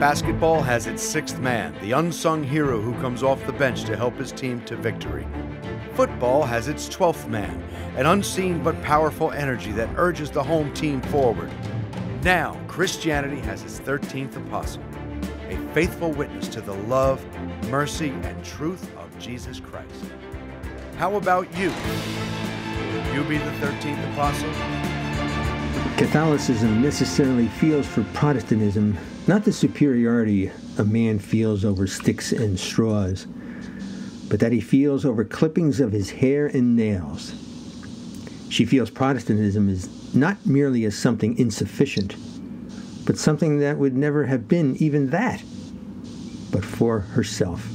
Basketball has its sixth man, the unsung hero who comes off the bench to help his team to victory. Football has its 12th man, an unseen but powerful energy that urges the home team forward. Now, Christianity has its 13th apostle, a faithful witness to the love, mercy, and truth of Jesus Christ. How about you? Will you be the 13th apostle? Catholicism necessarily feels for Protestantism not the superiority a man feels over sticks and straws, but that he feels over clippings of his hair and nails. She feels Protestantism is not merely as something insufficient, but something that would never have been even that, but for herself.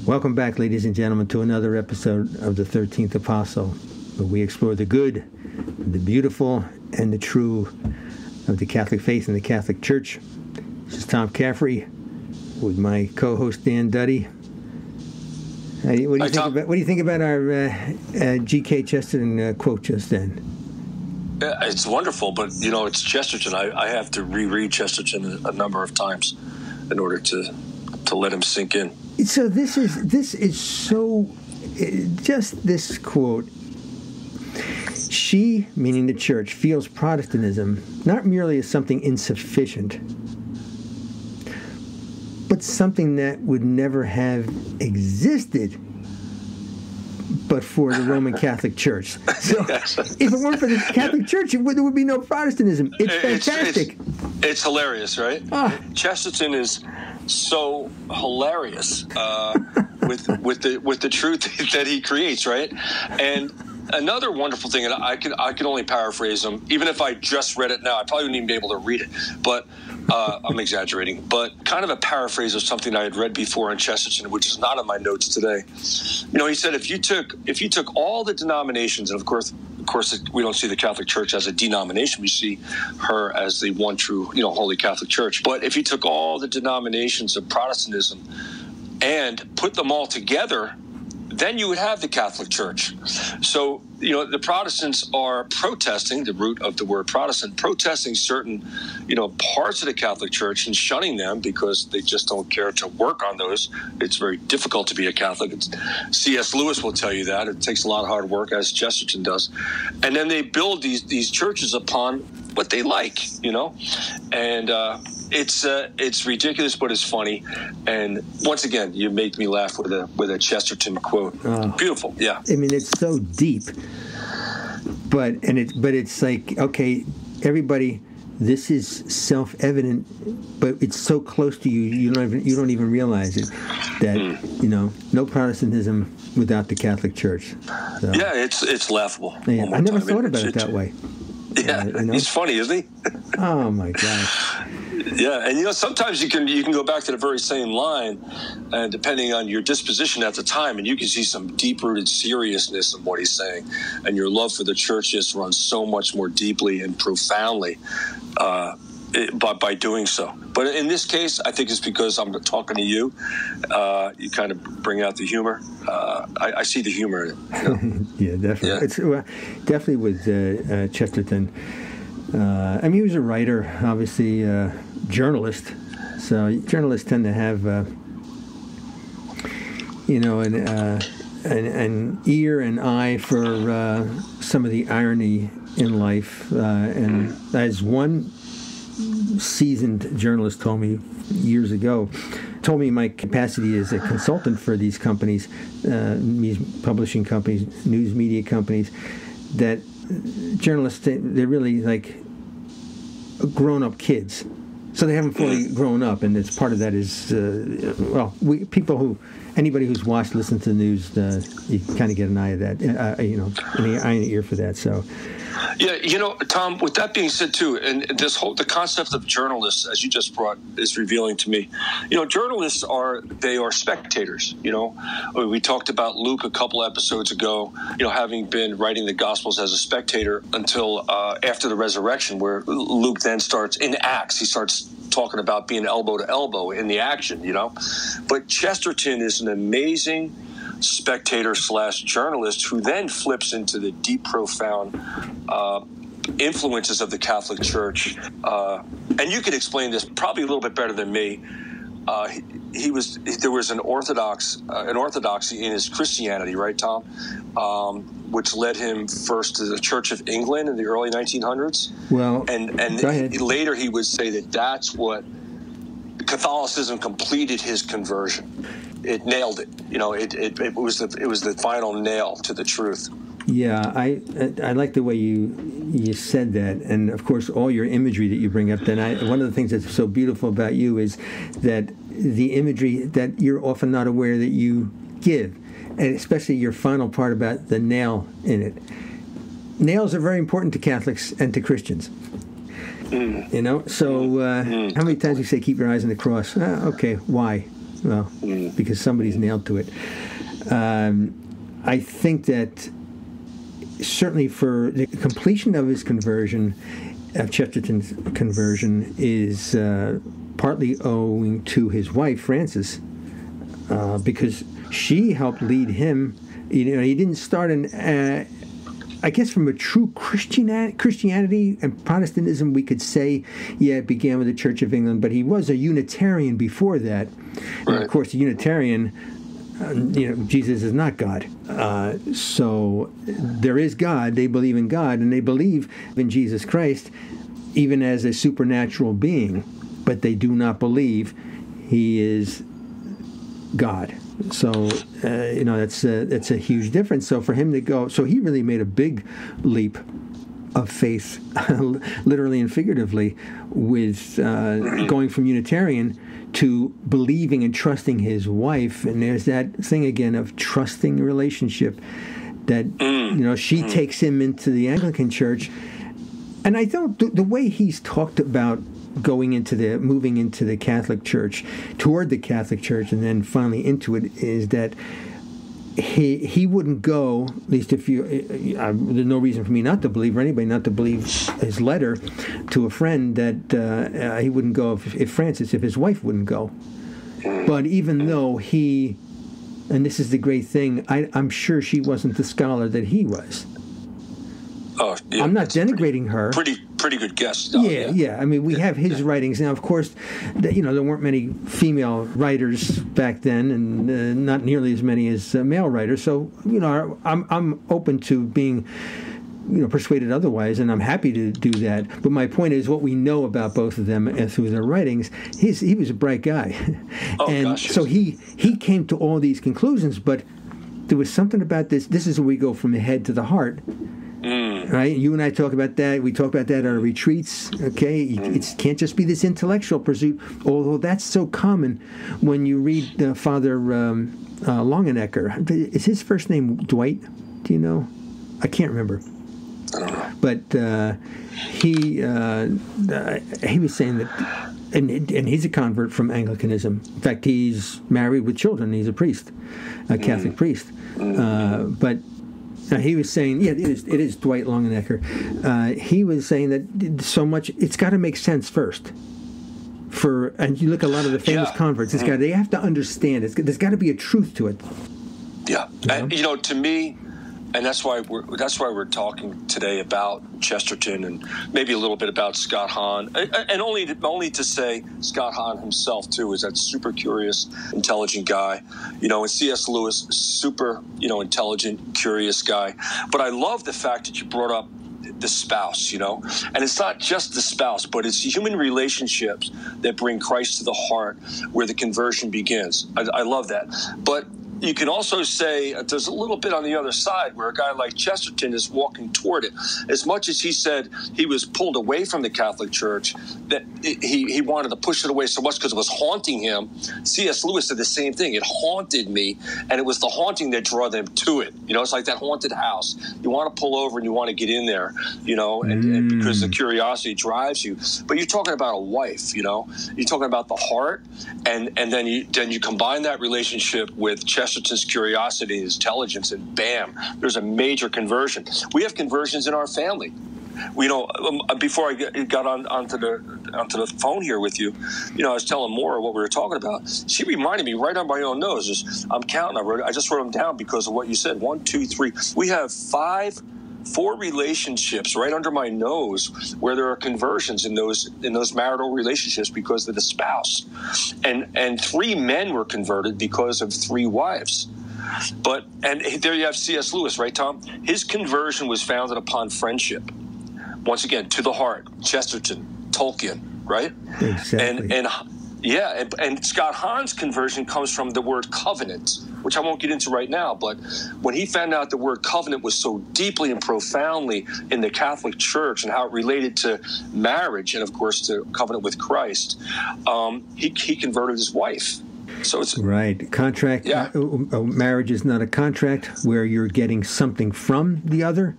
Welcome back, ladies and gentlemen, to another episode of the 13th Apostle, where we explore the good, the beautiful, and the true of the Catholic faith and the Catholic Church. This is Tom Caffrey with my co-host Dan Duddy. What do you think about our G.K. Chesterton quote just then? It's wonderful, but it's Chesterton. I have to reread Chesterton a number of times in order to let him sink in. So this is so just this quote. She, meaning the church, feels Protestantism not merely as something insufficient, but something that would never have existed but for the Roman Catholic Church. So if it weren't for the Catholic Church, there would be no Protestantism. It's fantastic. It's hilarious, right? Chesterton is so hilarious with the truth that he creates, right? And another wonderful thing, and I could only paraphrase him, even if I just read it now, I probably wouldn't even be able to read it, but I'm exaggerating, but kind of a paraphrase of something I had read before in Chesterton, which is not in my notes today. He said if you took all the denominations, and of course we don't see the Catholic Church as a denomination, we see her as the one true, Holy Catholic Church. But if you took all the denominations of Protestantism and put them all together, then you would have the Catholic Church. So, the Protestants are protesting, the root of the word Protestant, protesting certain, parts of the Catholic Church and shunning them because they just don't care to work on those. It's very difficult to be a Catholic. C.S. Lewis will tell you that. It takes a lot of hard work, as Chesterton does. And then they build these churches upon what they like, and it's ridiculous, but it's funny. And once again, you make me laugh with a Chesterton quote. Beautiful, yeah. I mean, it's so deep, but it's like, okay, everybody, this is self-evident, but it's so close to you, you don't even realize it. That no Protestantism without the Catholic Church. So, yeah, it's laughable. Yeah, I never thought about it that way. Yeah, he's funny, isn't he? Oh my gosh. Yeah, and sometimes you can go back to the very same line, and depending on your disposition at the time, and you can see some deep-rooted seriousness in what he's saying, and your love for the church just runs so much more deeply and profoundly by doing so. But in this case, I think it's because I'm talking to you. You kind of bring out the humor. I see the humor in it. Yeah, definitely. Yeah. It's definitely with Chesterton. He was a writer, obviously journalist. So journalists tend to have, an ear and eye for some of the irony in life. And as one seasoned journalist told me years ago, my capacity as a consultant for these companies, these publishing companies, news media companies, that journalists, they're really like grown-up kids. So they haven't fully grown up, and it's part of that is, anybody who's listened to the news, you kind of get an eye of that, an eye and an ear for that. So, yeah, Tom, with that being said, too, and the concept of journalists, as you just brought, is revealing to me. Journalists are spectators. We talked about Luke a couple episodes ago, having been writing the Gospels as a spectator until after the resurrection, where Luke then starts, in Acts, he starts talking about being elbow to elbow in the action, But Chesterton is an amazing spectator / journalist who then flips into the deep, profound influences of the Catholic Church and you could explain this probably a little bit better than me. There was an orthodoxy in his Christianity, right, Tom? Which led him first to the Church of England in the early 1900s. Well, and later he would say that that's what Catholicism completed his conversion. It nailed it. It was the final nail to the truth. Yeah, I like the way you said that, and of course all your imagery that you bring up. Then one of the things that's so beautiful about you is that the imagery that you're often not aware that you give, and especially your final part about the nail in it. Nails are very important to Catholics and to Christians. So how many times you say keep your eyes on the cross? Okay, why? Well, because somebody's nailed to it. I think that certainly for the completion of his conversion, of Chesterton's conversion, is partly owing to his wife, Frances, because she helped lead him. He didn't start I guess from a true Christianity and Protestantism, we could say, it began with the Church of England, but he was a Unitarian before that. Right. And of course, a Unitarian, Jesus is not God. So there is God. They believe in God, and they believe in Jesus Christ, even as a supernatural being, but they do not believe he is God. So, that's a huge difference. So for him to go, so he really made a big leap of faith, literally and figuratively, with going from Unitarian to believing and trusting his wife. And there's that thing again of trusting relationship that, she takes him into the Anglican Church. And I don't, the way he's talked about moving into the Catholic Church, toward the Catholic Church, and then finally into it, is that he wouldn't go, at least if there's no reason for me not to believe, or anybody not to believe his letter to a friend, that he wouldn't go if his wife wouldn't go. But even though and this is the great thing, I'm sure she wasn't the scholar that he was. Oh, yeah, I'm not denigrating her. Pretty good guess. Yeah. I mean, we have his writings now. Of course, there weren't many female writers back then, and not nearly as many as male writers. So, I'm open to being, persuaded otherwise, and I'm happy to do that. But my point is, what we know about both of them through their writings, he was a bright guy, so he came to all these conclusions. But there was something about this. This is where we go from the head to the heart. Right? You and I talk about that. We talk about that at our retreats. Okay? It can't just be this intellectual pursuit, although that's so common when you read Father Longenecker. Is his first name Dwight? Do you know? I can't remember. But he was saying that, and he's a convert from Anglicanism. In fact, he's married with children. He's a priest, a Catholic priest. But he was saying, it is Dwight Longenecker. He was saying that so much, it's got to make sense first. And you look at a lot of the famous converts, they have to understand it. There's got to be a truth to it. Yeah, and to me, and that's why we're talking today about Chesterton and maybe a little bit about Scott Hahn, and only to say Scott Hahn himself too is that super curious, intelligent guy. And C.S. Lewis, super intelligent, curious guy. But I love the fact that you brought up the spouse, and it's not just the spouse, but it's human relationships that bring Christ to the heart, where the conversion begins. I love that, but you can also say there's a little bit on the other side where a guy like Chesterton is walking toward it. As much as he said he was pulled away from the Catholic Church, that he wanted to push it away so much because it was haunting him. C.S. Lewis said the same thing. It haunted me, and it was the haunting that drew them to it. It's like that haunted house. You want to pull over and you want to get in there, and because the curiosity drives you. But you're talking about a wife, you're talking about the heart, and then you combine that relationship with Chesterton's curiosity and intelligence, and bam, there's a major conversion. We have conversions in our family. Before I got onto the phone here with you, I was telling Maura what we were talking about. She reminded me right on my own nose. I'm counting. I just wrote them down because of what you said. 1, 2, 3. We have five 4 relationships right under my nose where there are conversions in those marital relationships because of the spouse, and 3 men were converted because of 3 wives. And there you have C.S. Lewis, right, Tom? His conversion was founded upon friendship. Once again, to the heart, Chesterton, Tolkien, right? Exactly. And Scott Hahn's conversion comes from the word covenant, which I won't get into right now. But when he found out the word covenant was so deeply and profoundly in the Catholic Church and how it related to marriage and, of course, to covenant with Christ, he converted his wife. So it's right. Contract. Yeah. Marriage is not a contract where you're getting something from the other.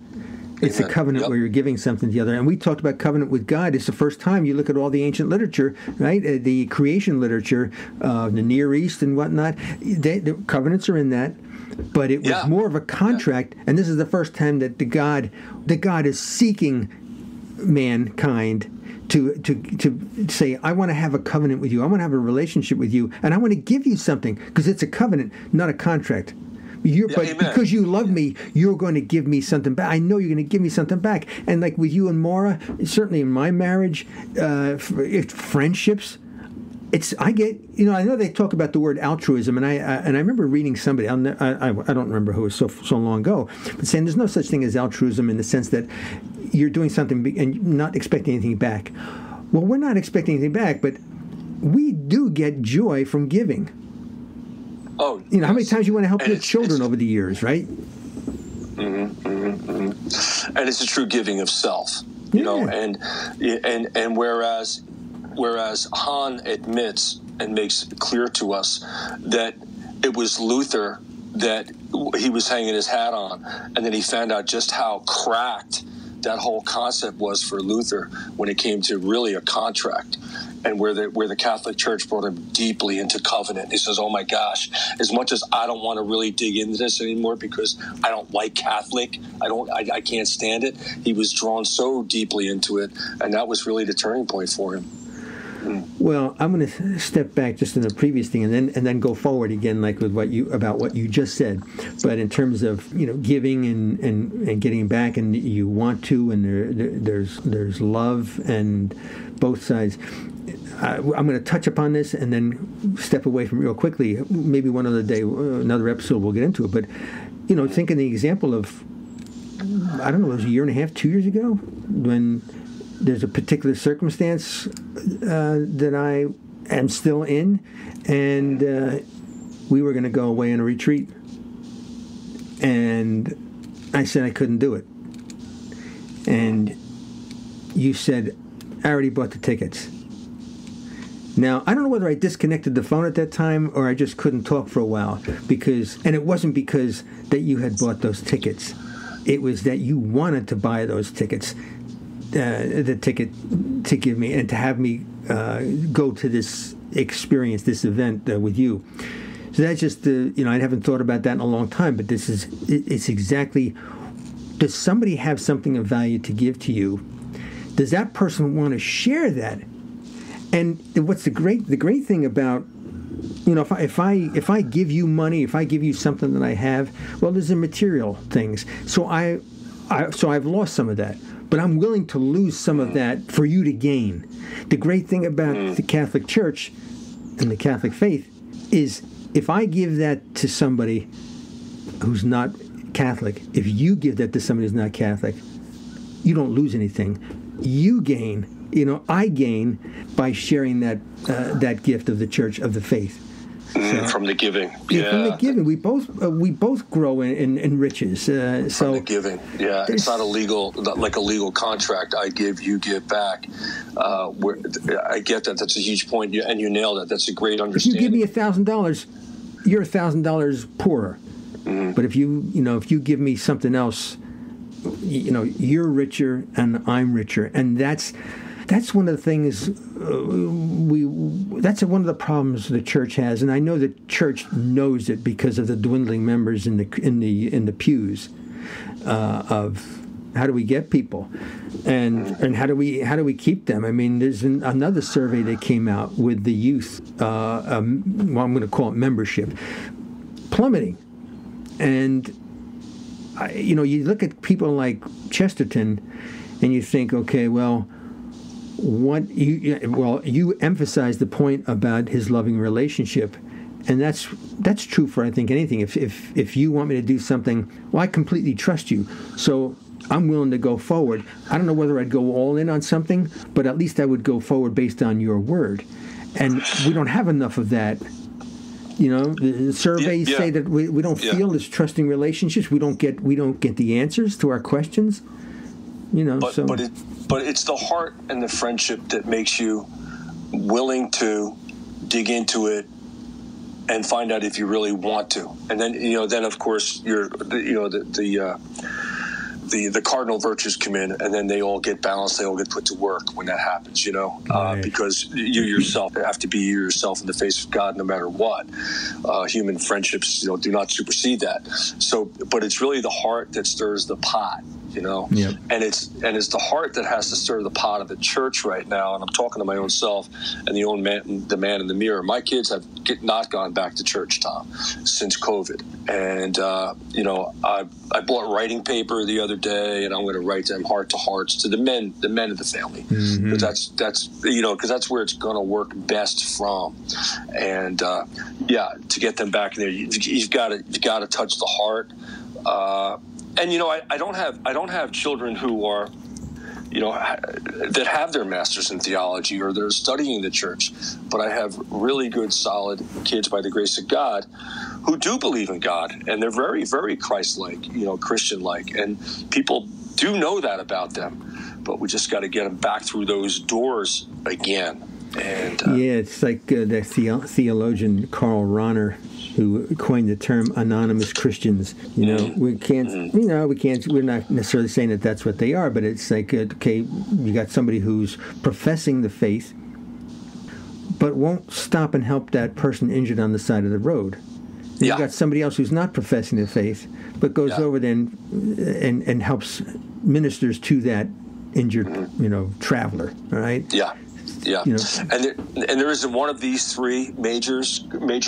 It's a covenant where you're giving something to the other. And we talked about covenant with God. It's the first time you look at all the ancient literature, right? The creation literature, the Near East and whatnot. The covenants are in that. But it was more of a contract. And this is the first time that the God is seeking mankind to say, I want to have a covenant with you. I want to have a relationship with you. And I want to give you something because it's a covenant, not a contract. But because you love me, you're going to give me something back. I know you're going to give me something back. And like with you and Maura, certainly in my marriage, friendships, I know they talk about the word altruism, and I remember reading somebody, I don't remember who, it was so long ago, but saying there's no such thing as altruism in the sense that you're doing something and not expecting anything back. Well, we're not expecting anything back, but we do get joy from giving. Oh, how many times you want to help your children over the years, right? And it's a true giving of self, and whereas Hahn admits and makes clear to us that it was Luther that he was hanging his hat on, and then he found out just how cracked that whole concept was for Luther when it came to really a contract, and where the Catholic Church brought him deeply into covenant. He says, oh my gosh, as much as I don't want to really dig into this anymore because I don't like Catholic, I can't stand it, he was drawn so deeply into it, and that was really the turning point for him. Well, I'm going to step back just in the previous thing and then go forward again, like with what you just said. But in terms of giving and getting back, and you want to, and there's love and both sides. I'm going to touch upon this and then step away from it real quickly. Maybe one other day, another episode, we'll get into it. But think of the example of, I don't know, it was a year and a half, 2 years ago, when there's a particular circumstance that I am still in, and we were going to go away on a retreat. And I said I couldn't do it. And you said, I already bought the tickets. Now, I don't know whether I disconnected the phone at that time or I just couldn't talk for a while, and it wasn't because that you had bought those tickets. It was that you wanted to buy those tickets. The ticket to give me and to have me go to this experience, this event with you. So that's just I haven't thought about that in a long time. But it's exactly. Does somebody have something of value to give to you? Does that person want to share that? And what's the great thing about if I give you money, if I give you something that I have, well, there's the material things. So I've lost some of that. But I'm willing to lose some of that for you to gain. The great thing about the Catholic Church and the Catholic faith is if I give that to somebody who's not Catholic, if you give that to somebody who's not Catholic, you don't lose anything. You gain. I gain by sharing that gift of the Church, of the faith. From the giving, from the giving, we both grow in riches. From the giving, it's not like a legal contract. I give, you give back. I get that. That's a huge point, and you nailed it. That's a great understanding. If you give me $1,000, you're $1,000 poorer. Mm-hmm. But if you give me something else, you're richer and I'm richer, and that's one of the things that's one of the problems the church has, and I know the church knows it because of the dwindling members in the pews of how do we get people and how do we keep them? I mean, there's another survey that came out with the youth. I'm going to call it membership plummeting, and you look at people like Chesterton, and you think, okay, well, you emphasize the point about his loving relationship, and that's true for, I think, anything. If you want me to do something, well, I completely trust you, so I'm willing to go forward. I don't know whether I'd go all in on something, but at least I would go forward based on your word. And we don't have enough of that. The surveys say that we don't feel this trusting relationships. We don't get the answers to our questions. But it's the heart and the friendship that makes you willing to dig into it and find out if you really want to. And then of course the cardinal virtues come in, and then they all get balanced. They all get put to work when that happens, Right. because you yourself have to be yourself in the face of God no matter what. Human friendships, do not supersede that. So, but it's really the heart that stirs the pot, Yep. and it's the heart that has to stir the pot of the church right now. And I'm talking to my own self and the man in the mirror. My kids have not gone back to church, Tom, since COVID. And, I bought writing paper the other day, and I'm going to write them heart to hearts to the men of the family. Mm-hmm. Because that's where it's going to work best from. And, to get them back in there, you've got to touch the heart. And I don't have children who are, that have their masters in theology or they're studying the church, but I have really good, solid kids by the grace of God who do believe in God, and they're very, very Christ-like, Christian-like, and people do know that about them, but we just got to get them back through those doors again. And it's like the theologian Karl Rahner, who coined the term anonymous Christians. We can't, we're not necessarily saying that that's what they are, but it's like, okay, you got somebody who's professing the faith, but won't stop and help that person injured on the side of the road. And you got somebody else who's not professing the faith, but goes over then and helps, ministers to that injured, traveler, all right? Yeah. Yeah, and there isn't one of these three major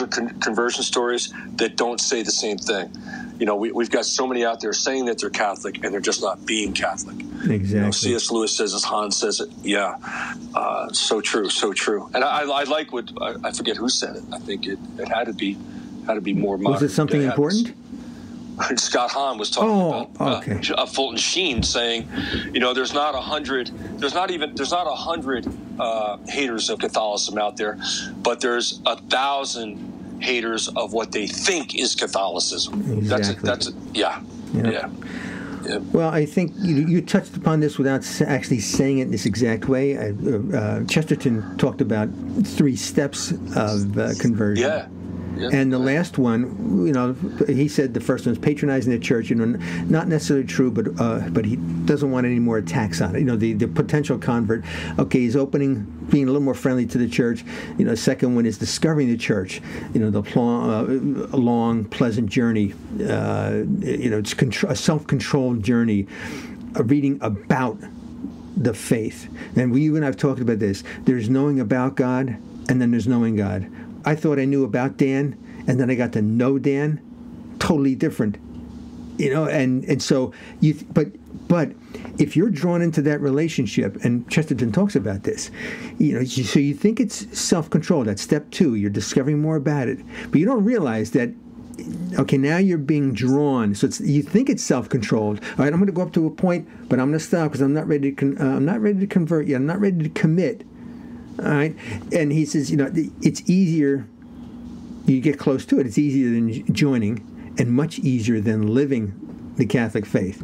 conversion stories that don't say the same thing. We've got so many out there saying that they're Catholic and they're just not being Catholic. Exactly. C.S. Lewis says it, Hans says it. Yeah, so true, so true. And I like what I forget who said it. I think it had to be more modern. Was it something important? Scott Hahn was talking about Fulton Sheen saying, there's not 100 haters of Catholicism out there, but there's 1,000 haters of what they think is Catholicism. Exactly. Yeah. Well, I think you touched upon this without actually saying it in this exact way. Chesterton talked about 3 steps of conversion. Yeah. And the last one, he said the first one is patronizing the church. Not necessarily true, but he doesn't want any more attacks on it. The potential convert. Okay, he's being a little more friendly to the church. Second one is discovering the church. The long, pleasant journey. It's a self-controlled journey. Reading about the faith. And you and I have talked about this. There's knowing about God, and then there's knowing God. I thought I knew about Dan, and then I got to know Dan. Totally different, and so but if you're drawn into that relationship, and Chesterton talks about this, so you think it's self-control. That's step 2. You're discovering more about it, but you don't realize that. Okay, now you're being drawn. So you think it's self-controlled. All right, I'm going to go up to a point, but I'm going to stop because I'm not ready to. I'm not ready to convert yet. I'm not ready to commit. All right, and he says, it's easier. You get close to it. It's easier than joining, and much easier than living the Catholic faith.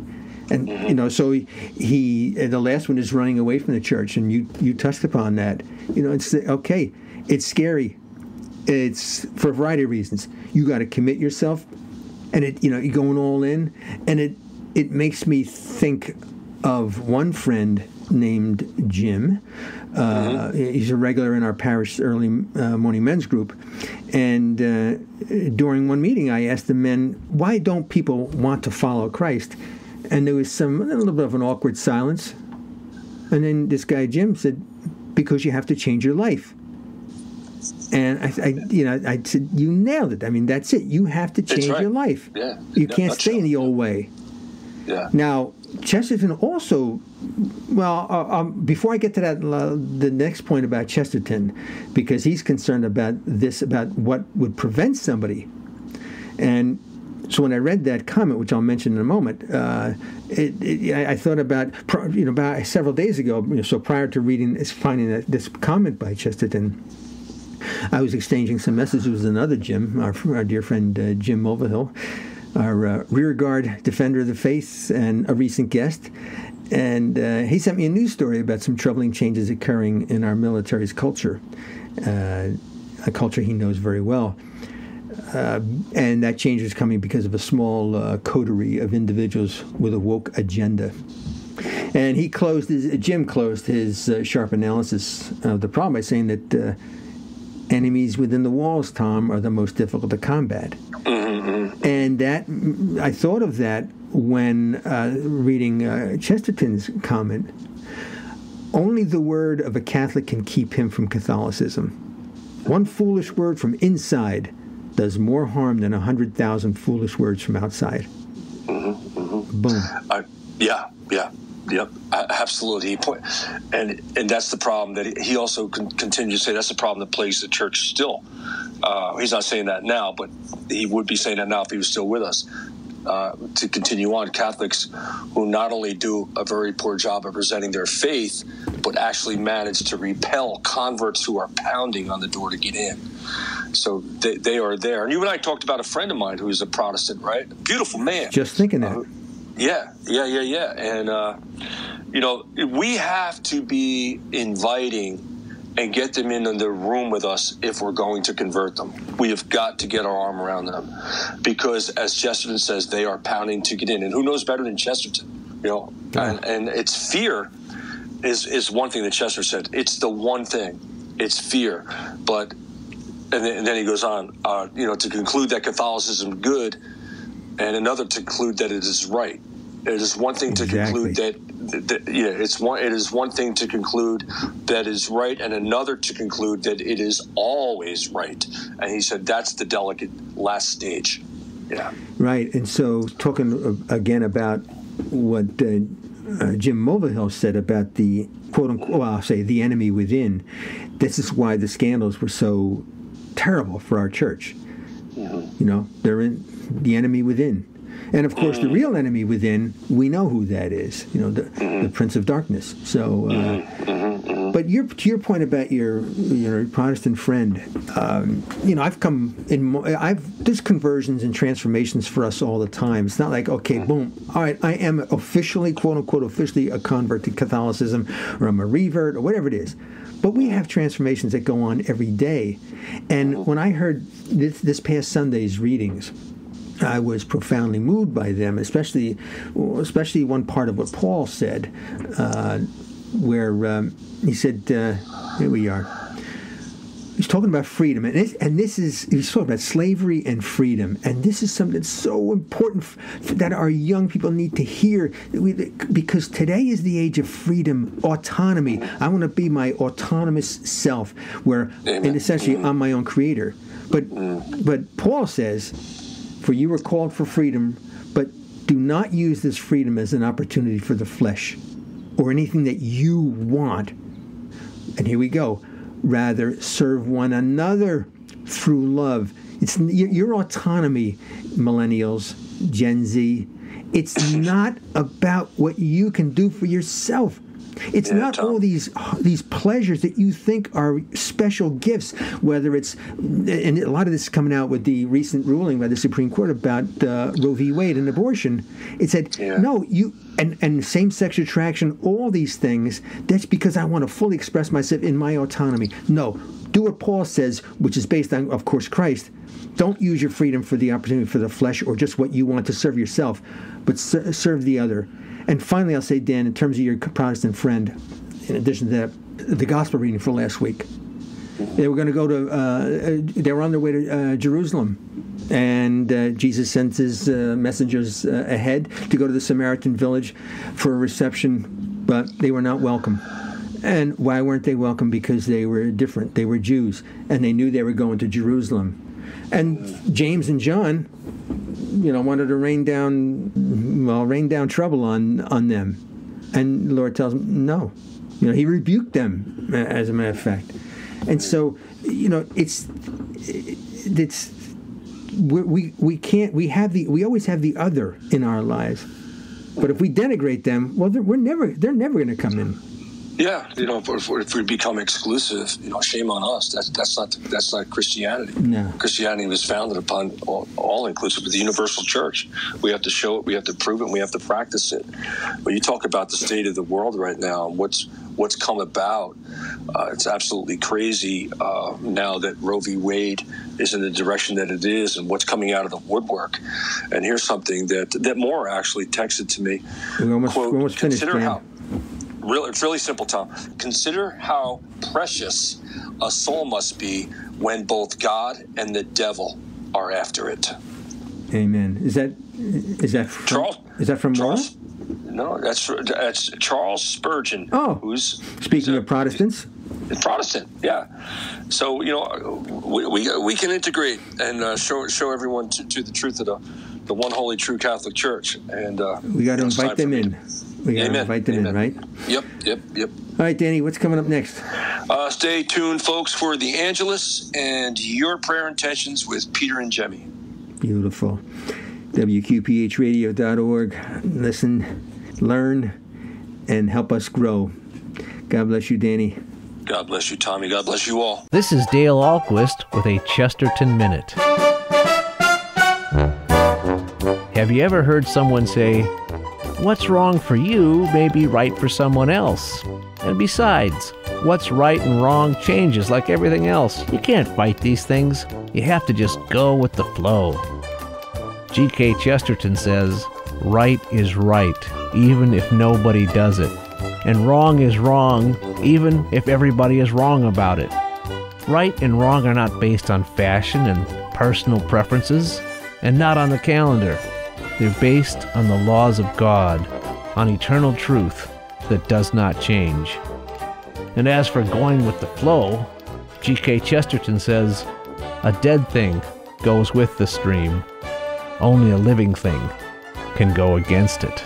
And so he the last one is running away from the church, and you touched upon that. It's okay. It's scary. It's for a variety of reasons. You got to commit yourself, and you're going all in, and it makes me think of one friend named Jim. He's a regular in our parish early morning men's group. And during one meeting, I asked the men, why don't people want to follow Christ? And there was a little bit of an awkward silence. And then this guy, Jim, said, because you have to change your life. And I said, you nailed it. I mean, that's it. You have to change your life. Yeah. You can't stay in the old way. Yeah. Now, Chesterton also, before I get to that, the next point about Chesterton, because he's concerned about what would prevent somebody. And so when I read that comment, which I'll mention in a moment, I thought about several days ago, so prior to finding this comment by Chesterton, I was exchanging some messages with another Jim, our dear friend Jim Mulvihill, our rear guard defender of the faith and a recent guest. And he sent me a news story about some troubling changes occurring in our military's culture, a culture he knows very well. And that change is coming because of a small coterie of individuals with a woke agenda. And Jim closed his sharp analysis of the problem by saying that enemies within the walls, Tom, are the most difficult to combat. Mm-hmm. And that I thought of that when reading Chesterton's comment. Only the word of a Catholic can keep him from Catholicism. One foolish word from inside does more harm than 100,000 foolish words from outside. Mm-hmm, mm-hmm. Boom. Yep, absolutely. And that's the problem that he also continues to say. That's the problem that plagues the church still. He's not saying that now, but he would be saying that now if he was still with us. To continue on, Catholics who not only do a very poor job of presenting their faith, but actually manage to repel converts who are pounding on the door to get in. So they are there. And you and I talked about a friend of mine who is a Protestant, right? A beautiful man. Just thinking that. Yeah. And, we have to be inviting and get them in the room with us if we're going to convert them. We have got to get our arm around them because, as Chesterton says, they are pounding to get in. And who knows better than Chesterton? And it's fear is one thing that Chester said. It's the one thing. It's fear. But and then he goes on, to conclude that Catholicism is good, and another to conclude that it is right. It is one thing to conclude that it is one thing to conclude that is right, and another to conclude that it is always right. And he said that's the delicate last stage. Yeah. Right. And so talking again about what Jim Mulvihill said about the quote unquote, I'll say the enemy within. This is why the scandals were so terrible for our church. Mm-hmm. They're in the enemy within. And of course, the real enemy within, we know who that is. The Prince of Darkness. So, but to your point about your Protestant friend, there's conversions and transformations for us all the time. It's not like, okay, boom, all right, I am officially, quote unquote, officially a convert to Catholicism, or I'm a revert, or whatever it is. But we have transformations that go on every day. And when I heard this past Sunday's readings, I was profoundly moved by them, especially one part of what Paul said, where he said, here we are. He's talking about freedom, he's talking about slavery and freedom, and this is something that's so important that our young people need to hear, because today is the age of freedom, autonomy. I want to be my autonomous self, and essentially I'm my own creator. But Paul says, for you were called for freedom, but do not use this freedom as an opportunity for the flesh or anything that you want. And here we go. Rather, serve one another through love. It's your autonomy, millennials, Gen Z. It's not about what you can do for yourself. It's not all these pleasures that you think are special gifts, whether it's, and a lot of this is coming out with the recent ruling by the Supreme Court about Roe v. Wade and abortion. It said, no, and same-sex attraction, all these things, that's because I want to fully express myself in my autonomy. No, do what Paul says, which is based on, of course, Christ. Don't use your freedom for the opportunity for the flesh or just what you want to serve yourself, but serve the other. And finally, I'll say, Dan, in terms of your Protestant friend, in addition to that, the gospel reading for last week, they were going to go to, they were on their way to Jerusalem. And Jesus sent his messengers ahead to go to the Samaritan village for a reception, but they were not welcome. And why weren't they welcome? Because they were different. They were Jews, and they knew they were going to Jerusalem. And James and John, wanted to rain down trouble on them. And the Lord tells him, no. He rebuked them, as a matter of fact. And so, we always have the other in our lives. But if we denigrate them, well, they're never going to come in. Yeah, if we become exclusive, shame on us. That's not Christianity. No. Christianity was founded upon all inclusive, with the universal church. We have to show it, we have to prove it, and we have to practice it. When you talk about the state of the world right now, and what's come about, it's absolutely crazy now that Roe v. Wade is in the direction that it is, and what's coming out of the woodwork. And here's something that Moore actually texted to me. We almost finished, Dan. It's really simple, Tom. Consider how precious a soul must be when both God and the devil are after it. Amen. Is that from Charles? Is that from Charles? No, that's Charles Spurgeon. Oh, who's speaking of Protestants. Protestant, yeah. So we can integrate and show everyone to the truth of the one holy true Catholic Church, and we got to invite them in. We got to invite them in, right? Yep. All right, Danny, what's coming up next? Stay tuned, folks, for the Angelus and your prayer intentions with Peter and Jemmy. Beautiful. WQPHradio.org. Listen, learn, and help us grow. God bless you, Danny. God bless you, Tommy. God bless you all. This is Dale Ahlquist with a Chesterton Minute. Have you ever heard someone say, "What's wrong for you may be right for someone else"? And besides, what's right and wrong changes like everything else. You can't fight these things. You have to just go with the flow. G.K. Chesterton says, right is right, even if nobody does it. And wrong is wrong, even if everybody is wrong about it. Right and wrong are not based on fashion and personal preferences, and not on the calendar. They're based on the laws of God, on eternal truth that does not change. And as for going with the flow, G.K. Chesterton says, a dead thing goes with the stream. Only a living thing can go against it.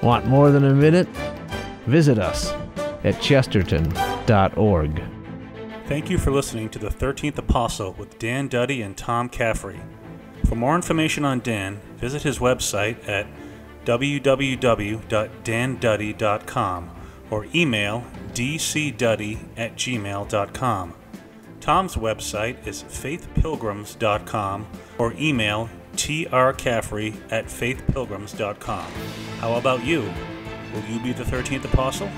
Want more than a minute? Visit us at chesterton.org. Thank you for listening to the 13th Apostle with Dan Duddy and Tom Caffrey. For more information on Dan, visit his website at www.danduddy.com or email dcduddy@gmail.com. Tom's website is faithpilgrims.com or email trcaffrey@faithpilgrims.com. How about you? Will you be the 13th Apostle?